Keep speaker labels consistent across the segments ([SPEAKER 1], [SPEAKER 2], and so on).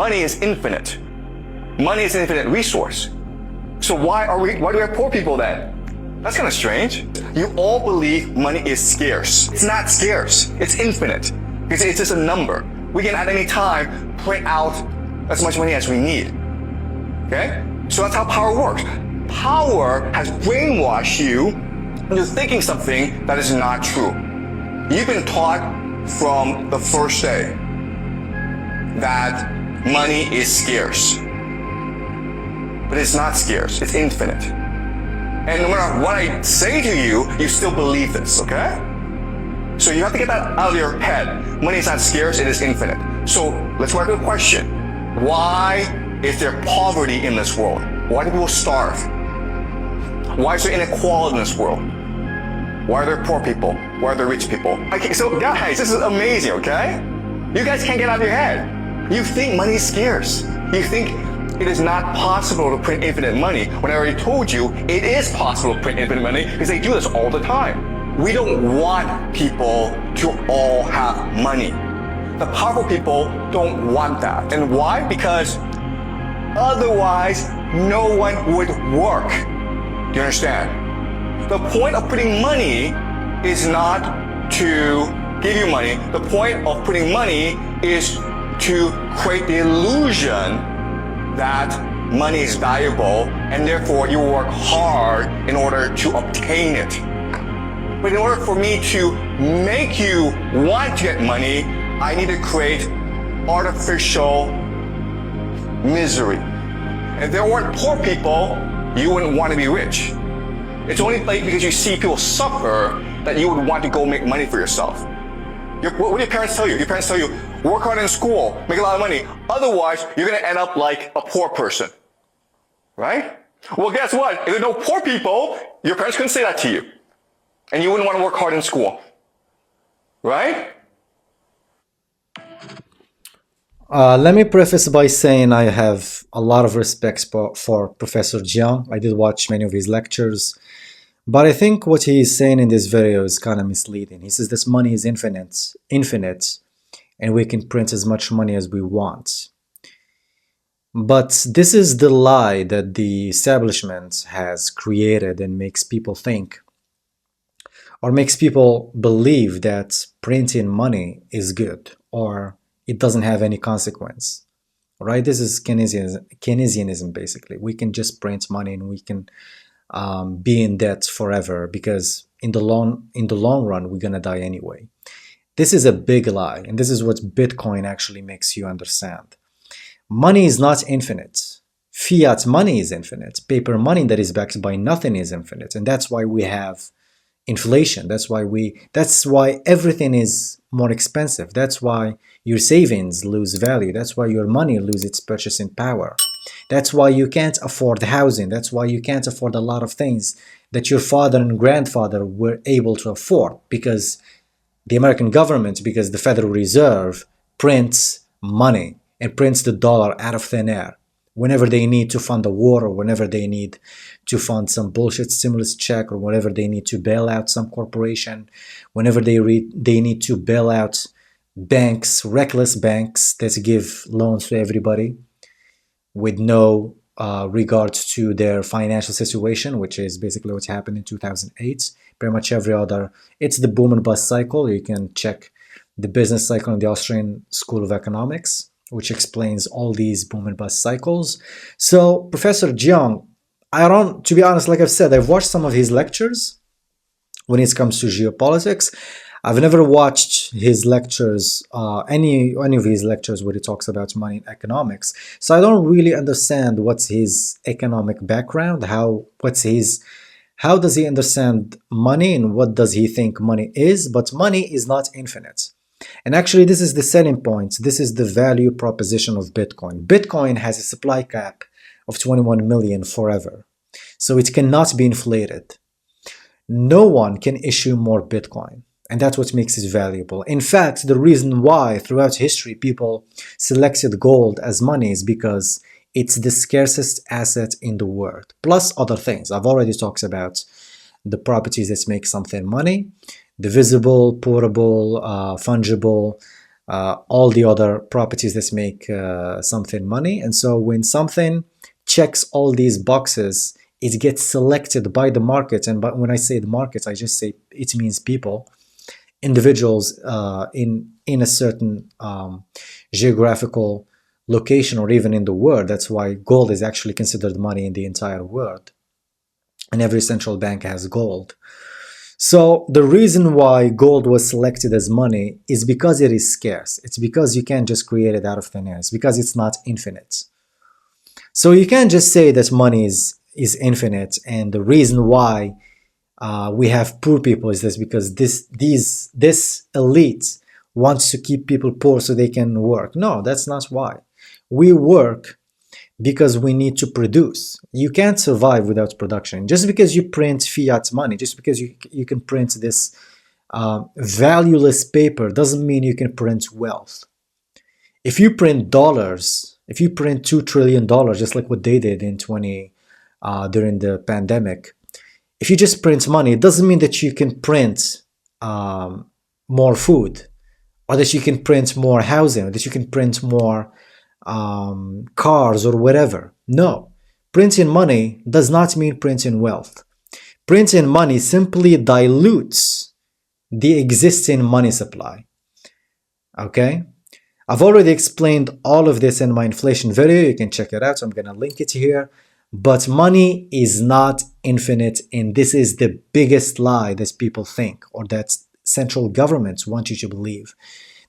[SPEAKER 1] money is infinite. Money is an infinite resource. So why do we have poor people then? That's kind of strange. You all believe money is scarce. It's not scarce. It's infinite. It's just a number. We can at any time print out as much money as we need. Okay? So that's how power works. Power has brainwashed you into thinking something that is not true. You've been taught from the first day that money is scarce. But it's not scarce. It's infinite. And no matter what I say to you, you still believe this, okay? So you have to get that out of your head. Money is not scarce, it is infinite. So let's go back to the question. Why is there poverty in this world? Why do people starve? Why is there inequality in this world? Why are there poor people? Why are there rich people? Okay, so guys, this is amazing, okay? You guys can't get out of your head. You think money is scarce. You think it is not possible to print infinite money. When I already told you, it is possible to print infinite money because they do this all the time. We don't want people to all have money. The powerful people don't want that. And why? Because otherwise, no one would work. Do you understand? The point of putting money is not to give you money. The point of putting money is to create the illusion that money is valuable and therefore you work hard in order to obtain it. But in order for me to make you want to get money, I need to create artificial misery. If there weren't poor people, you wouldn't want to be rich. It's only like because you see people suffer that you would want to go make money for yourself. What do your parents tell you? Your parents tell you, work hard in school, make a lot of money. Otherwise, you're going to end up like a poor person. Right? Well, guess what? If there are no poor people, your parents couldn't say that to you. And you wouldn't want to work hard in school. Right?
[SPEAKER 2] Let me preface by saying I have a lot of respect for Professor Jiang. I did watch many of his lectures. But I think what he is saying in this video is kind of misleading. He says this money is infinite, and we can print as much money as we want. But this is the lie that the establishment has created and makes people think, or makes people believe that printing money is good, or it doesn't have any consequence. Right? This is Keynesianism, basically. We can just print money and we can be in debt forever because in the long run we're gonna die anyway. This is a big lie, and this is what Bitcoin actually makes you understand. Money is not infinite. Fiat money is infinite. Paper money that is backed by nothing is infinite, and that's why we have inflation. That's why everything is more expensive. That's why your savings lose value. That's why your money loses its purchasing power. That's why you can't afford housing. That's why you can't afford a lot of things that your father and grandfather were able to afford, because the American government, because the Federal Reserve prints money and prints the dollar out of thin air whenever they need to fund a war, or whenever they need to fund some bullshit stimulus check, or whenever they need to bail out some corporation, whenever they need to bail out banks, reckless banks that give loans to everybody with no regards to their financial situation, which is basically what happened in 2008. Pretty much every other, it's the boom and bust cycle. You can check the business cycle in the Austrian School of Economics, which explains all these boom and bust cycles. So Professor Jiang, to be honest, like I've said, I've watched some of his lectures when it comes to geopolitics. I've never watched his lectures, any of his lectures where he talks about money and economics. So I don't really understand what's his economic background, how does he understand money, and what does he think money is. But money is not infinite. And actually, this is the selling point. This is the value proposition of Bitcoin. Bitcoin has a supply cap of 21 million forever. So it cannot be inflated. No one can issue more Bitcoin. And that's what makes it valuable. In fact, the reason why throughout history people selected gold as money is because it's the scarcest asset in the world, plus other things. I've already talked about the properties that make something money: divisible, portable, fungible, all the other properties that make something money. And so when something checks all these boxes, it gets selected by the market. And when I say the market, I just say it means people, individuals in a certain geographical location or even in the world. That's why gold is actually considered money in the entire world. And every central bank has gold. So the reason why gold was selected as money is because it is scarce. It's because you can't just create it out of thin air. It's because it's not infinite. So you can't just say that money is infinite, and the reason why we have poor people is this because this elite wants to keep people poor so they can work. No, that's not why. We work because we need to produce. You can't survive without production. Just because you print fiat money, just because you can print this valueless paper doesn't mean you can print wealth. If you print dollars, if you print $2 trillion, just like what they did in during the pandemic, if you just print money, it doesn't mean that you can print more food, or that you can print more housing, or that you can print more cars or whatever. No, printing money does not mean printing wealth. Printing money simply dilutes the existing money supply. Okay? I've already explained all of this in my inflation video. You can check it out. So I'm going to link it here. But money is not infinite, and this is the biggest lie that people think, or that central governments want you to believe.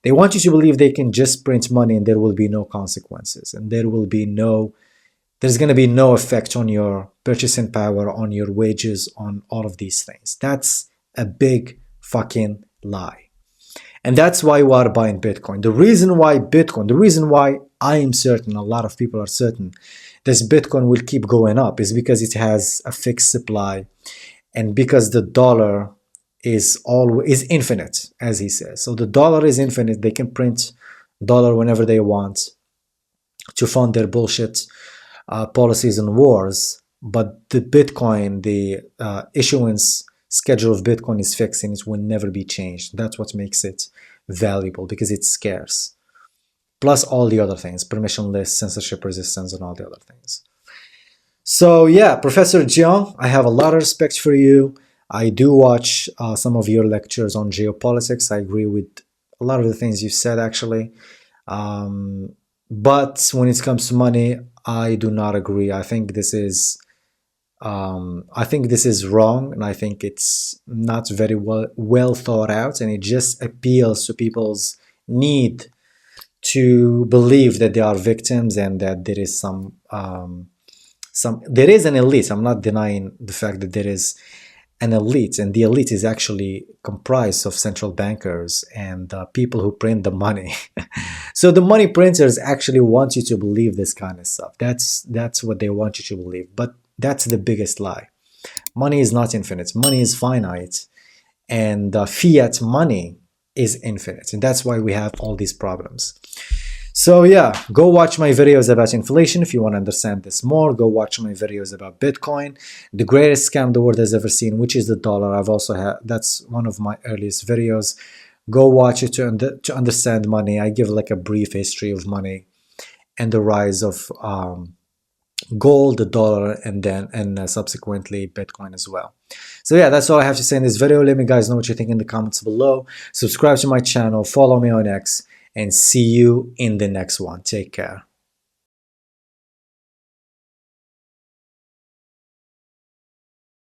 [SPEAKER 2] They want you to believe they can just print money and there will be no consequences, and there's going to be no effect on your purchasing power, on your wages, on all of these things. That's a big fucking lie. And that's why we are buying Bitcoin. The reason why I am certain, a lot of people are certain, this Bitcoin will keep going up is because it has a fixed supply, and because the dollar is infinite, as he says. So the dollar is infinite. They can print dollar whenever they want to fund their bullshit policies and wars. But the Bitcoin, the issuance schedule of Bitcoin is fixed, and it will never be changed. That's what makes it valuable, because it's scarce. Plus all the other things, permissionless, censorship resistance, and all the other things. So yeah, Professor Jiang, I have a lot of respect for you. I do watch some of your lectures on geopolitics. I agree with a lot of the things you said, actually. But when it comes to money, I do not agree. I think this is wrong, and I think it's not very well thought out, and it just appeals to people's need to believe that they are victims, and that there is there is an elite. I'm not denying the fact that there is an elite, and the elite is actually comprised of central bankers and people who print the money. So the money printers actually want you to believe this kind of stuff. That's what they want you to believe. But that's the biggest lie. Money is not infinite. Money is finite, and fiat money is infinite, and that's why we have all these problems. So yeah, go watch my videos about inflation if you want to understand this more. Go watch my videos about Bitcoin, the greatest scam the world has ever seen, which is the dollar. I've also had, that's one of my earliest videos. Go watch it to understand money. I give like a brief history of money and the rise of gold, the dollar, and subsequently Bitcoin as well. So yeah, that's all I have to say in this video. Let me guys know what you think in the comments below. Subscribe to my channel, follow me on X, and see you in the next one. Take care.